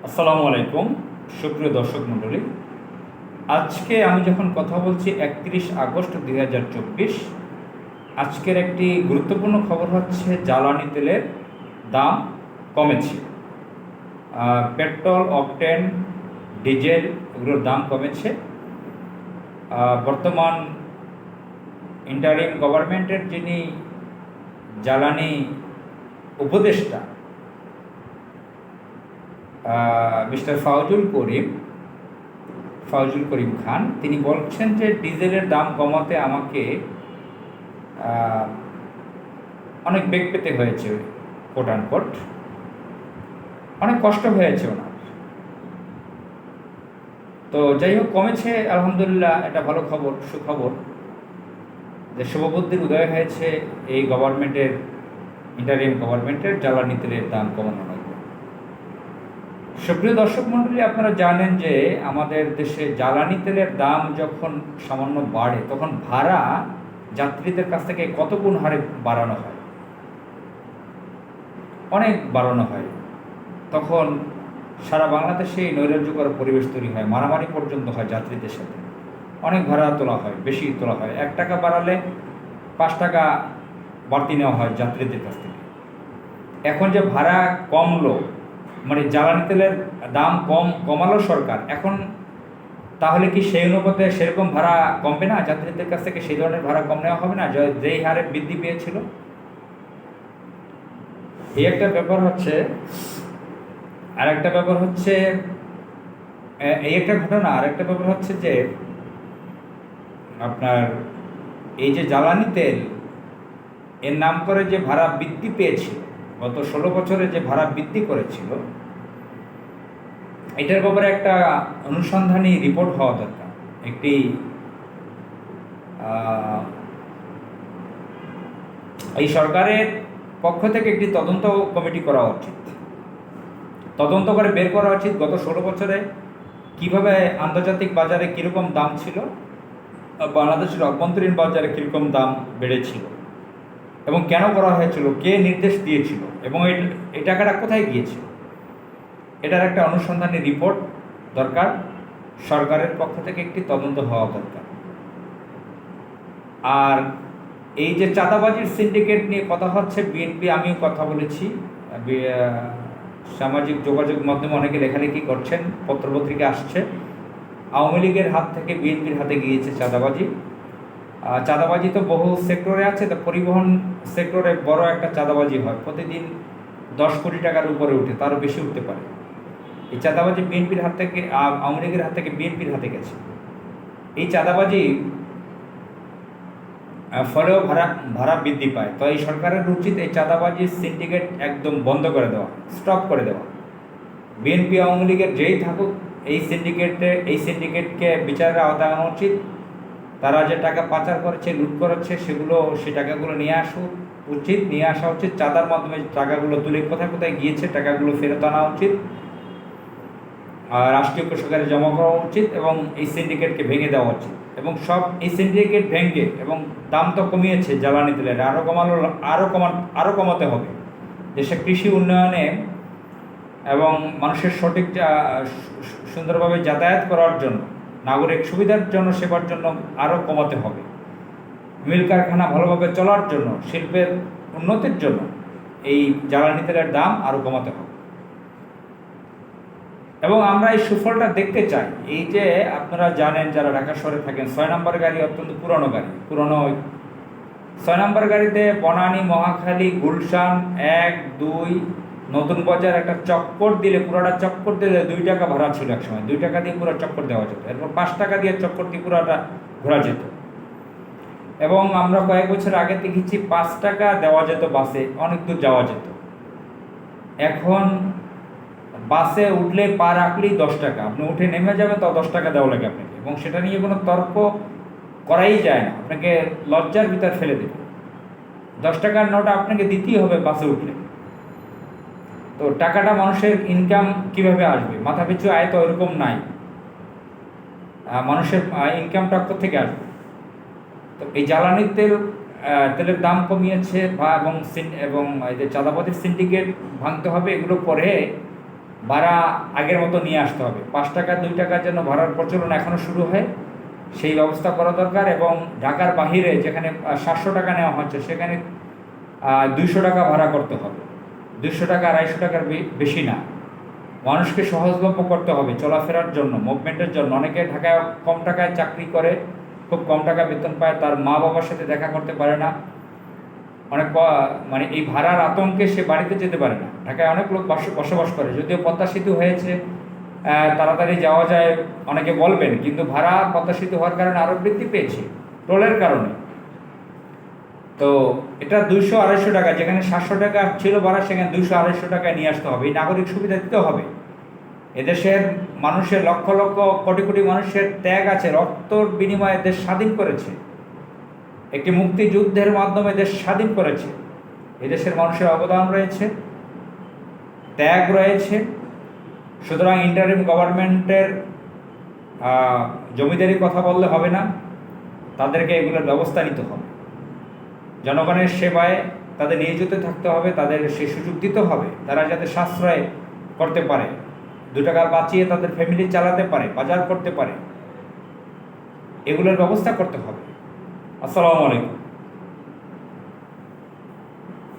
আসসালামু আলাইকুম সুপ্রিয় দর্শক মণ্ডলী। আজকে আমি যখন কথা বলছি 31 আগস্ট 2024, আজকের একটি গুরুত্বপূর্ণ খবর হচ্ছে জ্বালানি তেলের দাম কমেছে। পেট্রোল, অকটেন, ডিজেল এগুলোর দাম কমেছে। বর্তমান ইন্টারিম গভর্নমেন্টের যিনি জ্বালানি উপদেষ্টা মিস্টার ফাউজুল করিম খান, তিনি বলছেন যে ডিজেলের দাম কমাতে আমাকে অনেক বেগ পেতে হয়েছে, কোট আনকোট, অনেক কষ্ট হয়েছে ওনার। তো যাই হোক, কমেছে আলহামদুলিল্লাহ, এটা ভালো খবর, সুখবর যে শুভবুদ্ধির উদয় হয়েছে এই গভর্নমেন্টের, ইন্টারিম গভর্নমেন্টের জ্বালানি তেলের দাম কমানো লাগবে। সুপ্রিয় দর্শক মণ্ডলী, আপনারা জানেন যে আমাদের দেশে জ্বালানি তেলের দাম যখন সামান্য বাড়ে তখন ভাড়া যাত্রীদের কাছ থেকে কত গুণ হারে বাড়ানো হয়, অনেক বাড়ানো হয়। তখন সারা বাংলাদেশে নৈরাজ্যকর পরিবেশ তৈরি হয়, মারামারি পর্যন্ত হয় যাত্রীদের সাথে। অনেক ভাড়া তোলা হয়, বেশি তোলা হয়। 1 টাকা বাড়ালে 5 টাকা বাড়তি নেওয়া হয় যাত্রীদের কাছ থেকে। এখন যে ভাড়া কমলো, মানে জ্বালানি তেলের দাম কমালো সরকার, এখন তাহলে কি সেই অনুপাতে সেরকম ভাড়া কমবে না? যাত্রীদের কাছ থেকে সেই ধরনের ভাড়া কম নেওয়া হবে না যেই হারে বৃদ্ধি পেয়েছিল? এই একটা ব্যাপার হচ্ছে। আর একটা ব্যাপার হচ্ছে, এই একটা ঘটনা। আর একটা ব্যাপার হচ্ছে যে আপনার এই যে জ্বালানি তেল এর নাম করে যে ভাড়া বৃদ্ধি পেয়েছিল, গত 16 বছরে যে ভাড়া বৃদ্ধি করেছিল, এটার ব্যাপারে একটা অনুসন্ধানী রিপোর্ট হওয়া দরকার। একটি এই সরকারের পক্ষ থেকে একটি তদন্ত কমিটি করা উচিত, তদন্ত করে বের করা উচিত গত 16 বছরে কিভাবে আন্তর্জাতিক বাজারে কীরকম দাম ছিল, বাংলাদেশের অভ্যন্তরীণ বাজারে কীরকম দাম বেড়েছিল এবং কেন করা হয়েছিল, কে নির্দেশ দিয়েছিল এবং এই টাকাটা কোথায় গিয়েছিল। এটার একটা অনুসন্ধানী রিপোর্ট দরকার। সরকারের পক্ষ থেকে একটি তদন্ত হওয়া দরকার। আর এই যে চাঁদাবাজির সিন্ডিকেট নিয়ে কথা হচ্ছে, বিএনপি, আমিও কথা বলেছি, সামাজিক যোগাযোগ মাধ্যমে অনেকে লেখালেখি করছেন, পত্রপত্রিকা আসছে, আওয়ামী লীগের হাত থেকে বিএনপির হাতে গিয়েছে চাঁদাবাজি। চাঁদাবাজি তো বহু সেক্টরে আছে, তো পরিবহন সেক্টরে বড় একটা চাঁদাবাজি হয়, প্রতিদিন 10 কোটি টাকার উপরে উঠে, তারও বেশি উঠতে পারে। এই চাঁদাবাজি বিএনপির হাত থেকে, আওয়ামী লীগের হাত থেকে বিএনপির হাতে গেছে। এই চাঁদাবাজি ফলেও ভাড়া বৃদ্ধি পায়। তো এই সরকারের উচিত এই চাঁদাবাজির সিন্ডিকেট একদম বন্ধ করে দেওয়া, স্টপ করে দেওয়া। বিএনপি, আওয়ামী লীগের যেই থাকুক, এই সিন্ডিকেটকে বিচারের আওতায় আনা উচিত। তারা যে টাকা পাচার করেছে, লুট করেছে, সেই টাকাগুলো নিয়ে আসা উচিত। চাঁদার মাধ্যমে টাকাগুলো তুলে কোথায় কোথায় গিয়েছে টাকাগুলো ফেরত আনা উচিত, রাষ্ট্রীয় কোষাগারে জমা করা উচিত এবং এই সিন্ডিকেটকে ভেঙে দেওয়া উচিত। এবং এই সিন্ডিকেট ভেঙে, এবং দাম তো কমিয়েছে জ্বালানি তেলের, আরও কমাতে হবে। দেশে কৃষি উন্নয়নে এবং মানুষের সঠিক সুন্দরভাবে যাতায়াত করার জন্য, নাগরিক সুবিধার জন্য, সেবার জন্য আরও কমাতে হবে। মিল কারখানা ভালোভাবে চলার জন্য, শিল্পের উন্নতির জন্য এই জ্বালানি তেলের দাম আরও কমাতে হবে। এবং আমরা এই সুফলটা দেখতে চাই। এই যে আপনারা জানেন, যারা ঢাকা শহরে থাকেন, 6 নম্বর গাড়ি অত্যন্ত পুরনো গাড়ি, 6 নম্বর গাড়িতে বনানী, মহাখালী, গুলশান 1, 2, নতুন বাজার একটা চক্কর দিলে, পুরোটা চক্কর দিলে 2 টাকা ভাড়া ছিল একসময়। 2 টাকা দিয়ে পুরো চক্কর দেওয়া যেত, এরপর 5 টাকা দিয়ে চক্কর দিয়ে পুরোটা ঘোরা যেত। এবং আমরা কয়েক বছর আগে দেখেছি 5 টাকা দেওয়া যেত, বাসে অনেক দূর যাওয়া যেত। এখন বাসে উঠলে পা রাখলেই 10 টাকা, আপনি উঠে নেমে যাবেন তাও 10 টাকা দেওয়া লাগে আপনাকে, এবং সেটা নিয়ে কোনো তর্ক করাই যায় না, আপনাকে লজ্জার ভিতর ফেলে দেবে। 10 টাকার নোট আপনাকে দিতেই হবে বাসে উঠলে। তো টাকাটা মানুষের ইনকাম কিভাবে আসবে? মাথা পিছু আয় তো ওরকম নাই, মানুষের ইনকামটা কোথেকে আসবে? তো এই জ্বালানি তেলের দাম কমিয়েছে এবং এই যে চাঁদাবাজির সিন্ডিকেট ভাঙতে হবে। এগুলো করে ভাড়া আগের মতো নিয়ে আসতে হবে। 5 টাকা 2 টাকার জন্য ভাড়ার প্রচলন এখনও শুরু হয়, সেই ব্যবস্থা করা দরকার। এবং ঢাকার বাহিরে যেখানে 700 টাকা নেওয়া হচ্ছে সেখানে 200 টাকা ভাড়া করতে হবে। 200 টাকা 250 টাকার বেশি না। মানুষকে সহজলভ্য করতে হবে চলাফেরার জন্য, মুভমেন্টের জন্য। অনেকে ঢাকায় কম টাকায় চাকরি করে, খুব কম টাকা বেতন পায়, তার মা বাবার সাথে দেখা করতে পারে না, অনেক মানে এই ভাড়ার আতঙ্কে সে বাড়িতে যেতে পারে না। ঢাকায় অনেক লোক বসবাস করে, যদিও পদ্মা সেতু হয়েছে, তাড়াতাড়ি যাওয়া যায় অনেকে বলবেন, কিন্তু ভাড়া পদ্মা সেতু হওয়ার কারণে আরও বৃদ্ধি পেয়েছে টোলের কারণে। তো এটা 200-250 টাকা, যেখানে 700 টাকা ছিল ভাড়া সেখানে 200-250 টাকায় নিয়ে আসতে হবে। এই নাগরিক সুবিধা দিতে হবে। এদেশের মানুষের লক্ষ লক্ষ কোটি কোটি মানুষের ত্যাগ আছে, রক্তর বিনিময়ে দেশ স্বাধীন করেছে, একটি মুক্তিযুদ্ধের মাধ্যমে দেশ স্বাধীন করেছে। এদেশের মানুষের অবদান রয়েছে, ত্যাগ রয়েছে। সুতরাং ইন্টারিম গভর্নমেন্টের জমিদারির কথা বললে হবে না, তাদেরকে এগুলোর ব্যবস্থা নিতে হবে। জনগণের সেবায় তাদের নিয়োজিত থাকতে হবে, তাদের সেই সুযোগ দিতে হবে, তারা যাতে সাশ্রয় করতে পারে, 2 টাকা বাঁচিয়ে তাদের ফ্যামিলি চালাতে পারে, বাজার করতে পারে, এগুলোর ব্যবস্থা করতে হবে। আসসালামু আলাইকুম।